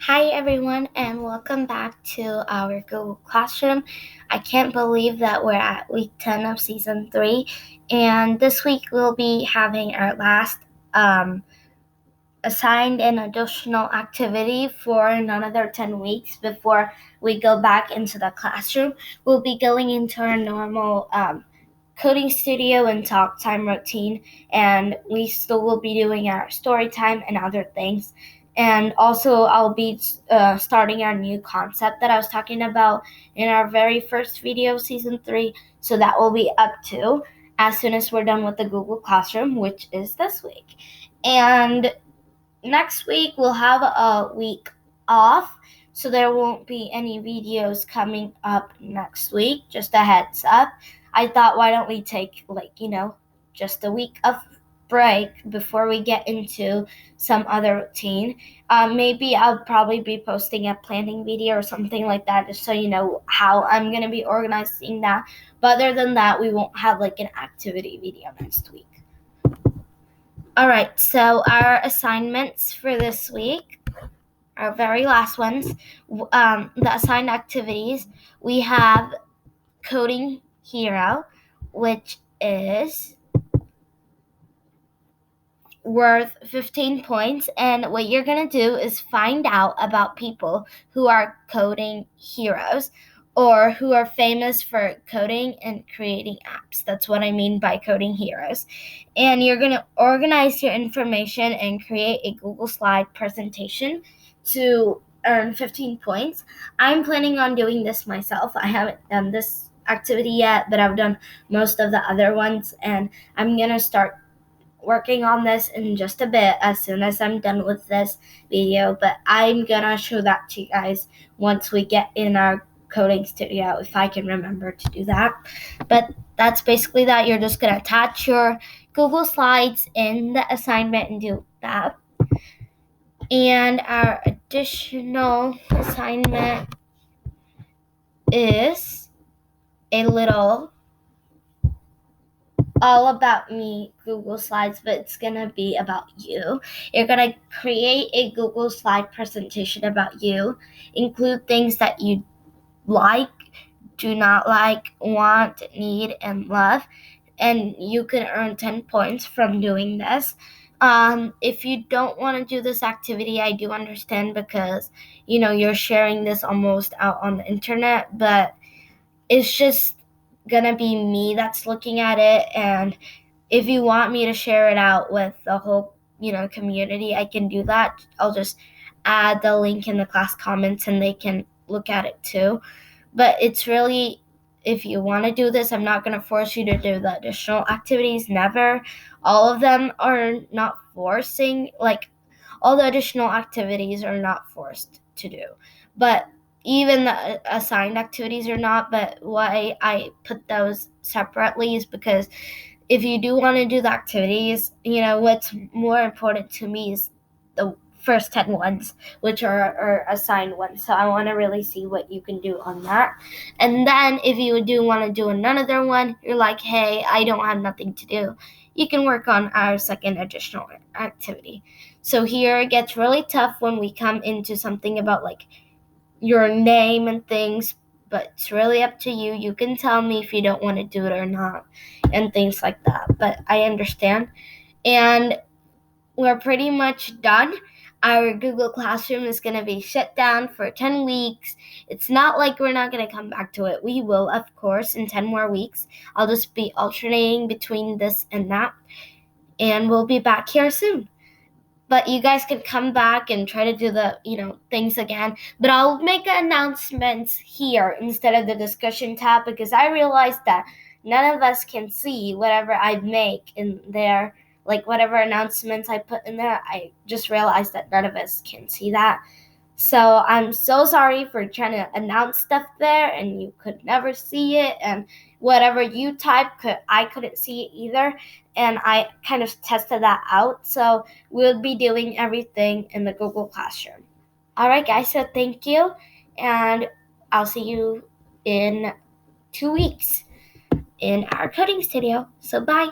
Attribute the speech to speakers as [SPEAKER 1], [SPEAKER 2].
[SPEAKER 1] Hi everyone and welcome back to our Google Classroom. I can't believe that we're at week 10 of season 3, and this week we'll be having our last assigned an additional activity for another 10 weeks before we go back into the classroom. We'll be going into our normal coding studio and talk time routine, and we still will be doing our story time and other things. And also, I'll be starting our new concept that I was talking about in our very first video, season 3. So that will be up to as soon as we're done with the Google Classroom, which is this week. And next week we'll have a week off, so there won't be any videos coming up next week. Just a heads up. I thought, why don't we take just a week of break before we get into some other routine. Maybe I'll probably be posting a planning video or something like that, just so you know how I'm gonna be organizing that. But other than that, we won't have like an activity video next week. All right, so our assignments for this week, our very last ones, the assigned activities, we have Coding Hero, which is worth 15 points. And what you're going to do is find out about people who are coding heroes or who are famous for coding and creating apps. That's what I mean by coding heroes. And you're going to organize your information and create a Google Slide presentation to earn 15 points. I'm planning on doing this myself. I haven't done this activity yet, but I've done most of the other ones, and I'm going to start working on this in just a bit as soon as I'm done with this video, but I'm gonna show that to you guys once we get in our coding studio, if I can remember to do that. But that's basically that. You're just gonna attach your Google Slides in the assignment and do that. And our additional assignment is a little all about me Google Slides, but it's gonna be about you. You're gonna create a Google Slide presentation about you, include things that you like, do not like, want, need, and love, and you can earn 10 points from doing this. If you don't want to do this activity, I do understand, because you're sharing this almost out on the internet, but it's just gonna be me that's looking at it. And if you want me to share it out with the whole community, I can do that. I'll just add the link in the class comments and they can look at it too. But it's really, if you want to do this, I'm not going to force you to do the additional activities. Never. All of them are not forcing, like all the additional activities are not forced to do, but even the assigned activities are not. But why I put those separately is because if you do want to do the activities, what's more important to me is the first 10 ones, which are assigned ones. So I want to really see what you can do on that. And then if you do want to do another one, you're like, hey, I don't have nothing to do, you can work on our second additional activity. So here it gets really tough when we come into something about like your name and things, but it's really up to you. You can tell me if you don't want to do it or not and things like that, but I understand. And we're pretty much done. Our Google Classroom is going to be shut down for 10 weeks. It's not like we're not going to come back to it. We will, of course, in 10 more weeks. I'll just be alternating between this and that, and we'll be back here soon. But you guys can come back and try to do the things again, but I'll make announcements here instead of the discussion tab, because I realized that none of us can see whatever I make in there, like whatever announcements I put in there. I just realized that none of us can see that. So I'm so sorry for trying to announce stuff there and you could never see it, and whatever you type I couldn't see it either, and I kind of tested that out. So we'll be doing everything in the Google Classroom. All right, guys, so thank you, and I'll see you in 2 weeks in our coding studio. So bye.